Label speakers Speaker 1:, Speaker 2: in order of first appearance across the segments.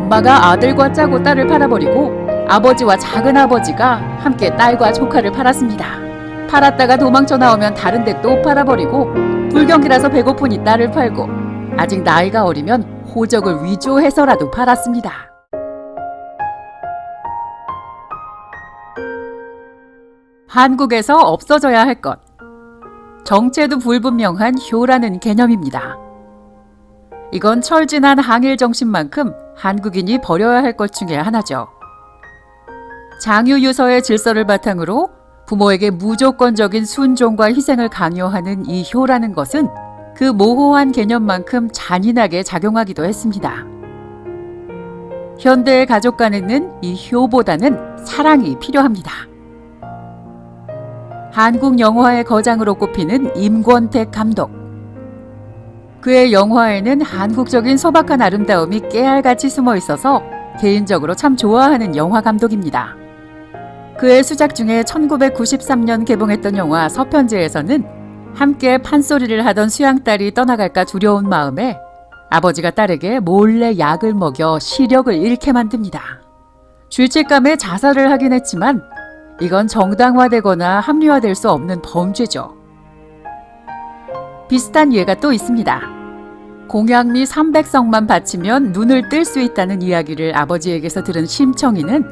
Speaker 1: 엄마가 아들과 짜고 딸을 팔아버리고 아버지와 작은아버지가 함께 딸과 조카를 팔았습니다. 팔았다가 도망쳐 나오면 다른 데 또 팔아버리고 불경기라서 배고프니 딸을 팔고 아직 나이가 어리면 호적을 위조해서라도 팔았습니다. 한국에서 없어져야 할 것. 정체도 불분명한 효라는 개념입니다. 이건 철진한 항일 정신만큼 한국인이 버려야 할 것 중에 하나죠. 장유유서의 질서를 바탕으로 부모에게 무조건적인 순종과 희생을 강요하는 이 효라는 것은 그 모호한 개념만큼 잔인하게 작용하기도 했습니다. 현대의 가족 간에는 이 효보다는 사랑이 필요합니다. 한국 영화의 거장으로 꼽히는 임권택 감독. 그의 영화에는 한국적인 소박한 아름다움이 깨알같이 숨어 있어서 개인적으로 참 좋아하는 영화 감독입니다. 그의 수작 중에 1993년 개봉했던 영화 서편제에서는 함께 판소리를 하던 수양딸이 떠나갈까 두려운 마음에 아버지가 딸에게 몰래 약을 먹여 시력을 잃게 만듭니다. 죄책감에 자살을 하긴 했지만 이건 정당화되거나 합리화될 수 없는 범죄죠. 비슷한 예가 또 있습니다. 공양미 300석만 바치면 눈을 뜰 수 있다는 이야기를 아버지에게서 들은 심청이는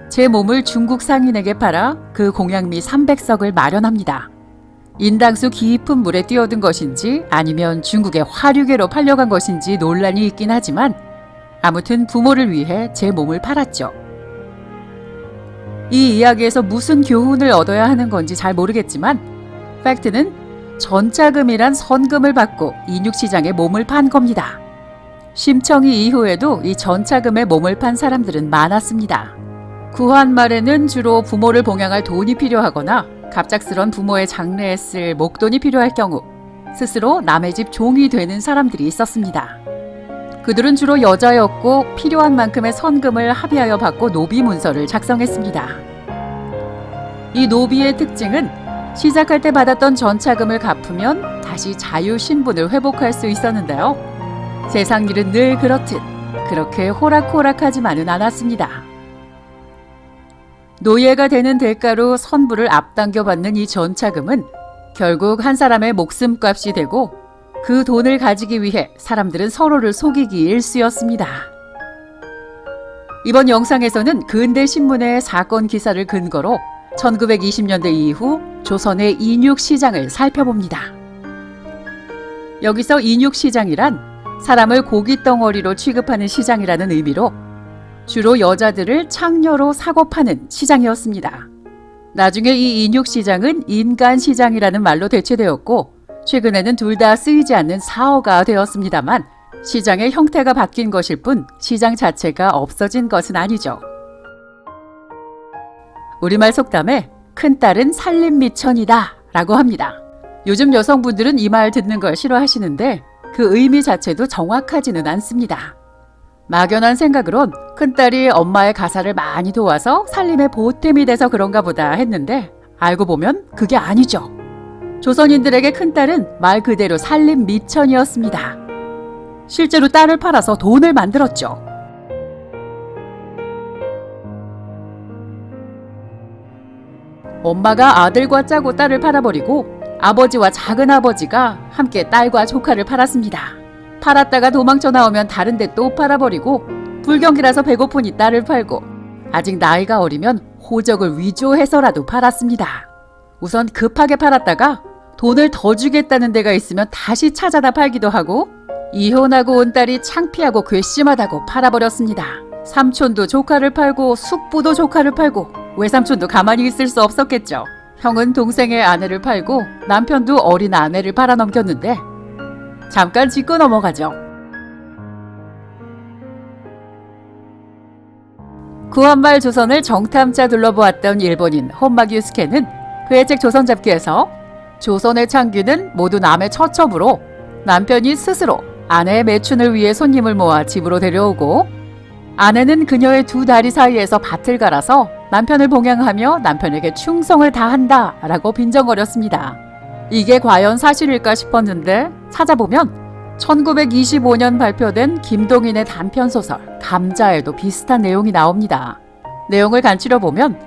Speaker 1: 제 몸을 중국 상인에게 팔아 그 공양미 300석을 마련합니다. 인당수 깊은 물에 뛰어든 것인지 아니면 중국의 화류계로 팔려간 것인지 논란이 있긴 하지만 아무튼 부모를 위해 제 몸을 팔았죠. 이 이야기에서 무슨 교훈을 얻어야 하는 건지 잘 모르겠지만 팩트는 전차금이란 선금을 받고 인육시장에 몸을 판 겁니다. 심청이 이후에도 이 전차금에 몸을 판 사람들은 많았습니다. 구한 말에는 주로 부모를 봉양할 돈이 필요하거나 갑작스런 부모의 장례에 쓸 목돈이 필요할 경우 스스로 남의 집 종이 되는 사람들이 있었습니다. 그들은 주로 여자였고 필요한 만큼의 선금을 합의하여 받고 노비 문서를 작성했습니다. 이 노비의 특징은 시작할 때 받았던 전차금을 갚으면 다시 자유 신분을 회복할 수 있었는데요. 세상 일은 늘 그렇듯 그렇게 호락호락하지만은 않았습니다. 노예가 되는 대가로 선부를 앞당겨 받는 이 전차금은 결국 한 사람의 목숨값이 되고 그 돈을 가지기 위해 사람들은 서로를 속이기 일쑤였습니다. 이번 영상에서는 근대 신문의 사건 기사를 근거로 1920년대 이후 조선의 인육시장을 살펴봅니다. 여기서 인육시장이란 사람을 고깃덩어리로 취급하는 시장이라는 의미로 주로 여자들을 창녀로 사고 파는 시장이었습니다. 나중에 이 인육시장은 인간시장이라는 말로 대체되었고 최근에는 둘 다 쓰이지 않는 사어가 되었습니다만 시장의 형태가 바뀐 것일 뿐 시장 자체가 없어진 것은 아니죠. 우리말 속담에 큰딸은 살림미천이다 라고 합니다. 요즘 여성분들은 이 말 듣는 걸 싫어하시는데 그 의미 자체도 정확하지는 않습니다. 막연한 생각으론 큰딸이 엄마의 가사를 많이 도와서 살림의 보탬이 돼서 그런가 보다 했는데 알고 보면 그게 아니죠. 조선인들에게 큰딸은 말 그대로 살림미천이었습니다. 실제로 딸을 팔아서 돈을 만들었죠. 엄마가 아들과 짜고 딸을 팔아버리고 아버지와 작은아버지가 함께 딸과 조카를 팔았습니다. 팔았다가 도망쳐 나오면 다른 데 또 팔아버리고 불경기라서 배고프니 딸을 팔고 아직 나이가 어리면 호적을 위조해서라도 팔았습니다. 우선 급하게 팔았다가 돈을 더 주겠다는 데가 있으면 다시 찾아다 팔기도 하고 이혼하고 온 딸이 창피하고 괘씸하다고 팔아버렸습니다. 삼촌도 조카를 팔고 숙부도 조카를 팔고 외삼촌도 가만히 있을 수 없었겠죠. 형은 동생의 아내를 팔고 남편도 어린 아내를 팔아넘겼는데 잠깐 짚고 넘어가죠. 구한말 조선을 정탐자 둘러보았던 일본인 혼막 유스케는 그의 책 조선잡기에서 조선의 창귀는 모두 남의 처첩으로 남편이 스스로 아내의 매춘을 위해 손님을 모아 집으로 데려오고 아내는 그녀의 두 다리 사이에서 밭을 갈아서 남편을 봉양하며 남편에게 충성을 다한다 라고 빈정거렸습니다. 이게 과연 사실일까 싶었는데 찾아보면 1925년 발표된 김동인의 단편소설 감자에도 비슷한 내용이 나옵니다. 내용을 간추려 보면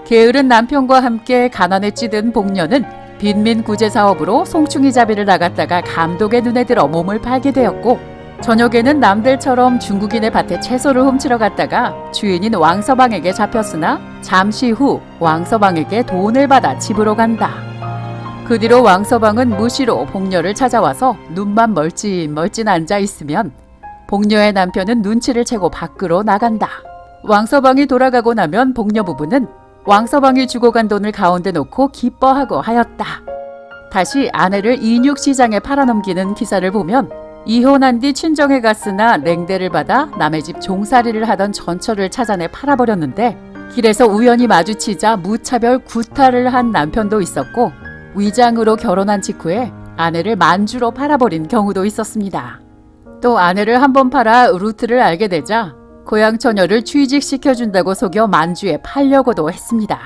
Speaker 1: 게으른 남편과 함께 가난에 찌든 복녀는 빈민 구제 사업으로 송충이 잡이를 나갔다가 감독의 눈에 들어 몸을 팔게 되었고, 저녁에는 남들처럼 중국인의 밭에 채소를 훔치러 갔다가 주인인 왕서방에게 잡혔으나 잠시 후 왕서방에게 돈을 받아 집으로 간다. 그 뒤로 왕서방은 무시로 복녀를 찾아와서 눈만 멀찐멀찐 앉아있으면 복녀의 남편은 눈치를 채고 밖으로 나간다. 왕서방이 돌아가고 나면 복녀 부부는 왕서방이 주고 간 돈을 가운데 놓고 기뻐하고 하였다. 다시 아내를 인육시장에 팔아넘기는 기사를 보면 이혼한 뒤 친정에 갔으나 냉대를 받아 남의 집 종살이를 하던 전처를 찾아내 팔아버렸는데 길에서 우연히 마주치자 무차별 구타를 한 남편도 있었고, 위장으로 결혼한 직후에 아내를 만주로 팔아버린 경우도 있었습니다. 또 아내를 한번 팔아 루트를 알게 되자 고향 처녀를 취직시켜준다고 속여 만주에 팔려고도 했습니다.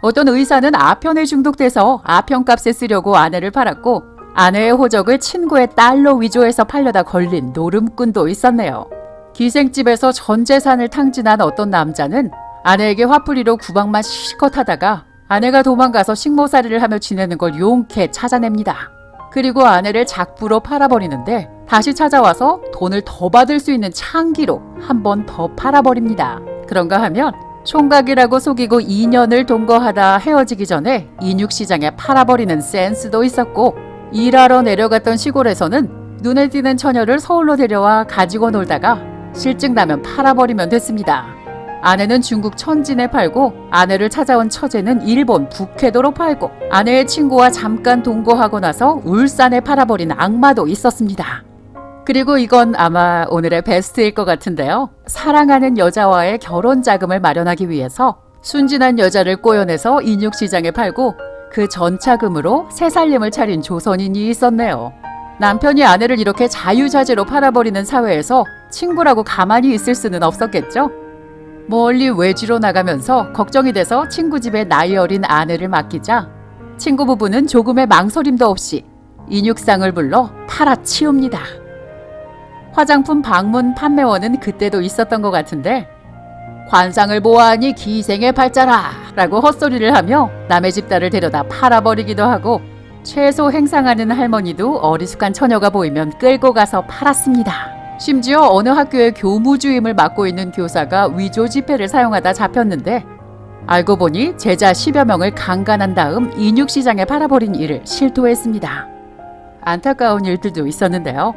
Speaker 1: 어떤 의사는 아편에 중독돼서 아편값에 쓰려고 아내를 팔았고, 아내의 호적을 친구의 딸로 위조해서 팔려다 걸린 노름꾼도 있었네요. 기생집에서 전 재산을 탕진한 어떤 남자는 아내에게 화풀이로 구박만 실컷 하다가 아내가 도망가서 식모살이를 하며 지내는 걸 용케 찾아냅니다. 그리고 아내를 작부로 팔아버리는데 다시 찾아와서 돈을 더 받을 수 있는 창기로 한 번 더 팔아버립니다. 그런가 하면 총각이라고 속이고 2년을 동거하다 헤어지기 전에 인육시장에 팔아버리는 센스도 있었고, 일하러 내려갔던 시골에서는 눈에 띄는 처녀를 서울로 데려와 가지고 놀다가 실증 나면 팔아버리면 됐습니다. 아내는 중국 천진에 팔고 아내를 찾아온 처제는 일본 북해도로 팔고, 아내의 친구와 잠깐 동거하고 나서 울산에 팔아버린 악마도 있었습니다. 그리고 이건 아마 오늘의 베스트일 것 같은데요. 사랑하는 여자와의 결혼 자금을 마련하기 위해서 순진한 여자를 꼬여내서 인육시장에 팔고 그 전차금으로 새 살림을 차린 조선인이 있었네요. 남편이 아내를 이렇게 자유자재로 팔아버리는 사회에서 친구라고 가만히 있을 수는 없었겠죠? 멀리 외지로 나가면서 걱정이 돼서 친구 집에 나이 어린 아내를 맡기자 친구 부부는 조금의 망설임도 없이 인육상을 불러 팔아치웁니다. 화장품 방문 판매원은 그때도 있었던 것 같은데, 관상을 보아하니 기생의 팔자라 라고 헛소리를 하며 남의 집 딸을 데려다 팔아버리기도 하고, 채소 행상하는 할머니도 어리숙한 처녀가 보이면 끌고 가서 팔았습니다. 심지어 어느 학교의 교무주임을 맡고 있는 교사가 위조 지폐를 사용하다 잡혔는데, 알고 보니 제자 10여 명을 강간한 다음 인육시장에 팔아버린 일을 실토했습니다. 안타까운 일들도 있었는데요.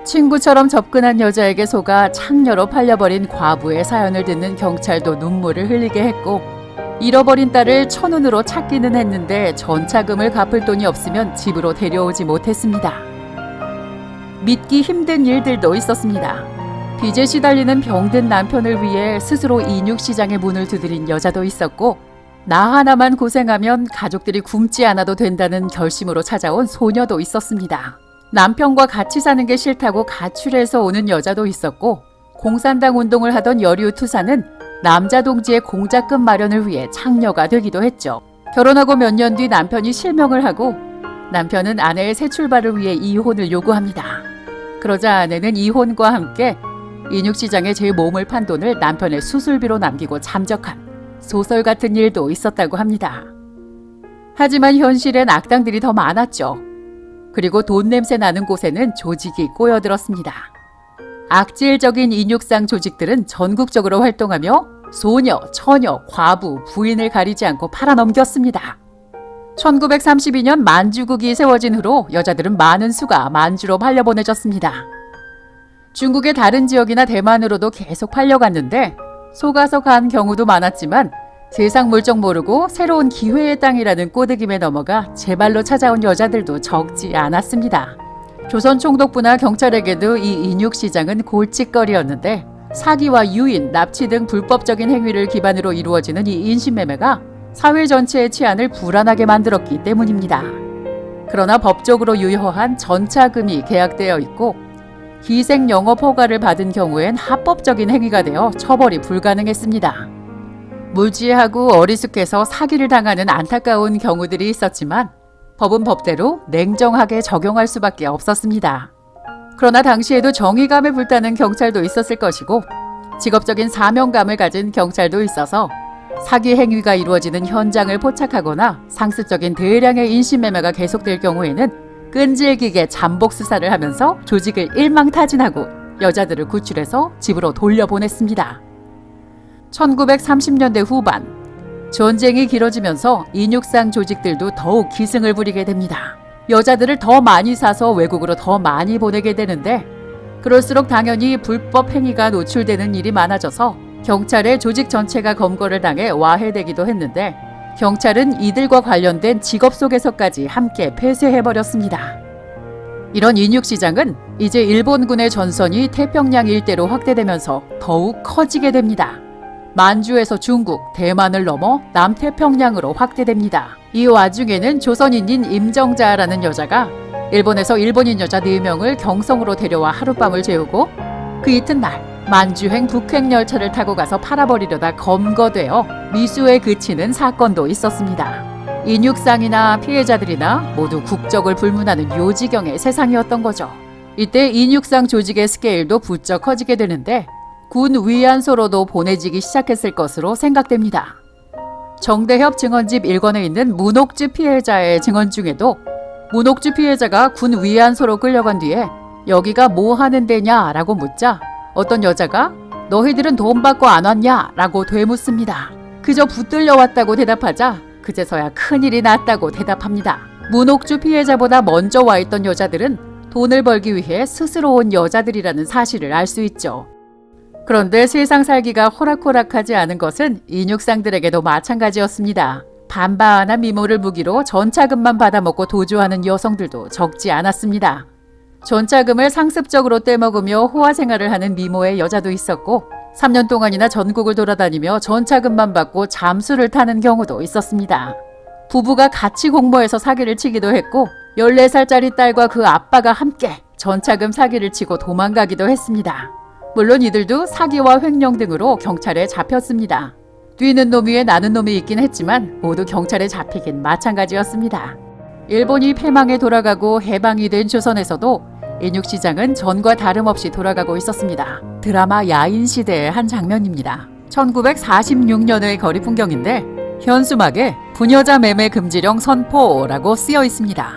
Speaker 1: 친구처럼 접근한 여자에게 속아 창녀로 팔려버린 과부의 사연을 듣는 경찰도 눈물을 흘리게 했고, 잃어버린 딸을 천운으로 찾기는 했는데 전차금을 갚을 돈이 없으면 집으로 데려오지 못했습니다. 믿기 힘든 일들도 있었습니다. 빚에 시달리는 병든 남편을 위해 스스로 인육시장의 문을 두드린 여자도 있었고, 나 하나만 고생하면 가족들이 굶지 않아도 된다는 결심으로 찾아온 소녀도 있었습니다. 남편과 같이 사는 게 싫다고 가출해서 오는 여자도 있었고, 공산당 운동을 하던 여류 투사는 남자 동지의 공작금 마련을 위해 창녀가 되기도 했죠. 결혼하고 몇 년 뒤 남편이 실명을 하고 남편은 아내의 새 출발을 위해 이혼을 요구합니다. 그러자 아내는 이혼과 함께 인육시장에 제 몸을 판 돈을 남편의 수술비로 남기고 잠적한 소설 같은 일도 있었다고 합니다. 하지만 현실엔 악당들이 더 많았죠. 그리고 돈 냄새 나는 곳에는 조직이 꼬여들었습니다. 악질적인 인육상 조직들은 전국적으로 활동하며 소녀, 처녀, 과부, 부인을 가리지 않고 팔아넘겼습니다. 1932년 만주국이 세워진 후로 여자들은 많은 수가 만주로 팔려보내졌습니다. 중국의 다른 지역이나 대만으로도 계속 팔려갔는데 속아서 간 경우도 많았지만, 세상 물정 모르고 새로운 기회의 땅이라는 꼬드김에 넘어가 제 발로 찾아온 여자들도 적지 않았습니다. 조선 총독부나 경찰에게도 이 인육시장은 골칫거리였는데, 사기와 유인, 납치 등 불법적인 행위를 기반으로 이루어지는 이 인신매매가 사회 전체의 치안을 불안하게 만들었기 때문입니다. 그러나 법적으로 유효한 전차금이 계약되어 있고, 기생 영업 허가를 받은 경우엔 합법적인 행위가 되어 처벌이 불가능했습니다. 무지하고 어리숙해서 사기를 당하는 안타까운 경우들이 있었지만 법은 법대로 냉정하게 적용할 수밖에 없었습니다. 그러나 당시에도 정의감에 불타는 경찰도 있었을 것이고 직업적인 사명감을 가진 경찰도 있어서 사기 행위가 이루어지는 현장을 포착하거나 상습적인 대량의 인신매매가 계속될 경우에는 끈질기게 잠복 수사를 하면서 조직을 일망타진하고 여자들을 구출해서 집으로 돌려보냈습니다. 1930년대 후반 전쟁이 길어지면서 인육상 조직들도 더욱 기승을 부리게 됩니다. 여자들을 더 많이 사서 외국으로 더 많이 보내게 되는데 그럴수록 당연히 불법 행위가 노출되는 일이 많아져서 경찰의 조직 전체가 검거를 당해 와해되기도 했는데 경찰은 이들과 관련된 직업 속에서까지 함께 폐쇄해버렸습니다. 이런 인육시장은 이제 일본군의 전선이 태평양 일대로 확대되면서 더욱 커지게 됩니다. 만주에서 중국, 대만을 넘어 남태평양으로 확대됩니다. 이 와중에는 조선인인 임정자라는 여자가 일본에서 일본인 여자 4명을 경성으로 데려와 하룻밤을 재우고 그 이튿날 만주행 북행 열차를 타고 가서 팔아버리려다 검거되어 미수에 그치는 사건도 있었습니다. 인육상이나 피해자들이나 모두 국적을 불문하는 요지경의 세상이었던 거죠. 이때 인육상 조직의 스케일도 부쩍 커지게 되는데 군 위안소로도 보내지기 시작했을 것으로 생각됩니다. 정대협 증언집 1권에 있는 문옥주 피해자의 증언 중에도 문옥주 피해자가 군 위안소로 끌려간 뒤에 여기가 뭐 하는 데냐 라고 묻자 어떤 여자가 너희들은 돈 받고 안 왔냐 라고 되묻습니다. 그저 붙들려 왔다고 대답하자 그제서야 큰일이 났다고 대답합니다. 문옥주 피해자보다 먼저 와 있던 여자들은 돈을 벌기 위해 스스로 온 여자들이라는 사실을 알 수 있죠. 그런데 세상 살기가 호락호락하지 않은 것은 인육상들에게도 마찬가지였습니다. 반반한 미모를 무기로 전차금만 받아먹고 도주하는 여성들도 적지 않았습니다. 전차금을 상습적으로 떼먹으며 호화 생활을 하는 미모의 여자도 있었고 3년 동안이나 전국을 돌아다니며 전차금만 받고 잠수를 타는 경우도 있었습니다. 부부가 같이 공모해서 사기를 치기도 했고 14살짜리 딸과 그 아빠가 함께 전차금 사기를 치고 도망가기도 했습니다. 물론 이들도 사기와 횡령 등으로 경찰에 잡혔습니다. 뛰는 놈 위에 나는 놈이 있긴 했지만 모두 경찰에 잡히긴 마찬가지였습니다. 일본이 패망에 돌아가고 해방이 된 조선에서도 인육시장은 전과 다름없이 돌아가고 있었습니다. 드라마 야인시대의 한 장면입니다. 1946년의 거리 풍경인데 현수막에 부녀자 매매 금지령 선포라고 쓰여 있습니다.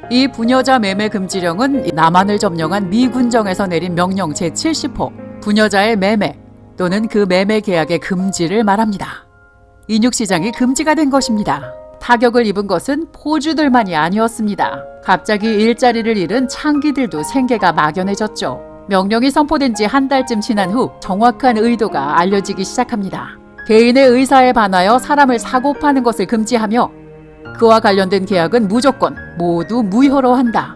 Speaker 1: 이 부녀자 매매 금지령은 남한을 점령한 미 군정에서 내린 명령 제70호 부녀자의 매매 또는 그 매매 계약의 금지를 말합니다. 인육시장이 금지가 된 것입니다. 타격을 입은 것은 포주들만이 아니었습니다. 갑자기 일자리를 잃은 창기들도 생계가 막연해졌죠. 명령이 선포된 지 한 달쯤 지난 후 정확한 의도가 알려지기 시작합니다. 개인의 의사에 반하여 사람을 사고 파는 것을 금지하며 그와 관련된 계약은 무조건 모두 무효로 한다.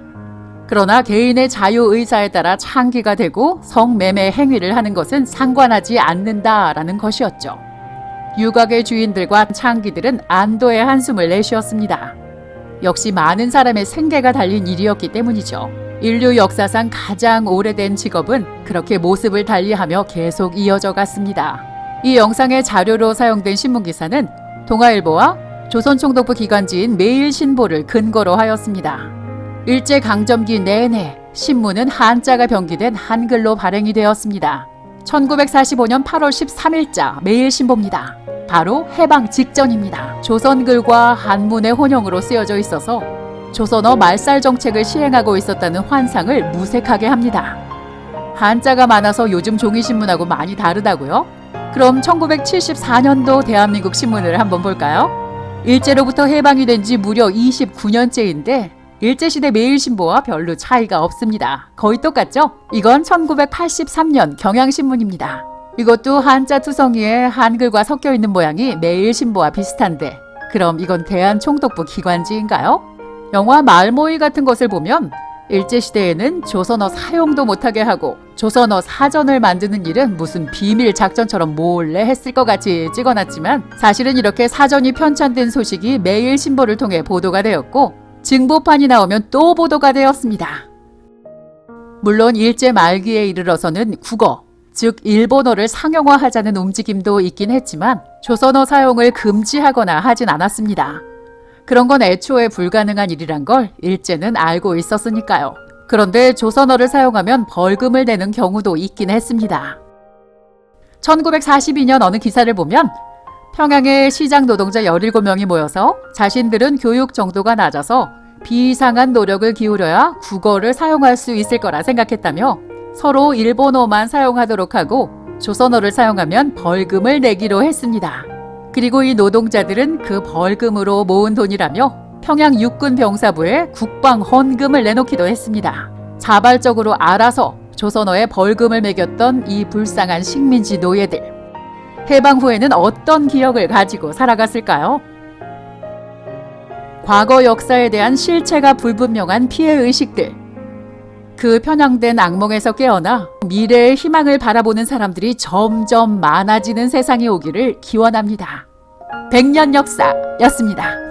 Speaker 1: 그러나 개인의 자유의사에 따라 창기가 되고 성매매 행위를 하는 것은 상관하지 않는다라는 것이었죠. 유곽의 주인들과 창기들은 안도의 한숨을 내쉬었습니다. 역시 많은 사람의 생계가 달린 일이었기 때문이죠. 인류 역사상 가장 오래된 직업은 그렇게 모습을 달리하며 계속 이어져 갔습니다. 이 영상의 자료로 사용된 신문기사는 동아일보와 조선총독부 기관지인 매일신보를 근거로 하였습니다. 일제강점기 내내 신문은 한자가 병기된 한글로 발행이 되었습니다. 1945년 8월 13일자 매일신보입니다. 바로 해방 직전입니다. 조선글과 한문의 혼용으로 쓰여져 있어서 조선어 말살 정책을 시행하고 있었다는 환상을 무색하게 합니다. 한자가 많아서 요즘 종이신문하고 많이 다르다고요? 그럼 1974년도 대한민국 신문을 한번 볼까요? 일제로부터 해방이 된 지 무려 29년째인데 일제시대 매일신보와 별로 차이가 없습니다. 거의 똑같죠? 이건 1983년 경향신문입니다. 이것도 한자 투성이에 한글과 섞여 있는 모양이 매일신보와 비슷한데 그럼 이건 대한총독부 기관지인가요? 영화 말모이 같은 것을 보면 일제시대에는 조선어 사용도 못하게 하고 조선어 사전을 만드는 일은 무슨 비밀 작전처럼 몰래 했을 것 같이 찍어놨지만 사실은 이렇게 사전이 편찬된 소식이 매일신보를 통해 보도가 되었고 증보판이 나오면 또 보도가 되었습니다. 물론 일제 말기에 이르러서는 국어, 즉 일본어를 상용화하자는 움직임도 있긴 했지만 조선어 사용을 금지하거나 하진 않았습니다. 그런 건 애초에 불가능한 일이란 걸 일제는 알고 있었으니까요. 그런데 조선어를 사용하면 벌금을 내는 경우도 있긴 했습니다. 1942년 어느 기사를 보면 평양에 시장 노동자 17명이 모여서 자신들은 교육 정도가 낮아서 비상한 노력을 기울여야 국어를 사용할 수 있을 거라 생각했다며 서로 일본어만 사용하도록 하고 조선어를 사용하면 벌금을 내기로 했습니다. 그리고 이 노동자들은 그 벌금으로 모은 돈이라며 평양 육군 병사부에 국방 헌금을 내놓기도 했습니다. 자발적으로 알아서 조선어에 벌금을 매겼던 이 불쌍한 식민지 노예들. 해방 후에는 어떤 기억을 가지고 살아갔을까요? 과거 역사에 대한 실체가 불분명한 피해의식들. 그 편향된 악몽에서 깨어나 미래의 희망을 바라보는 사람들이 점점 많아지는 세상이 오기를 기원합니다. 100년 역사였습니다.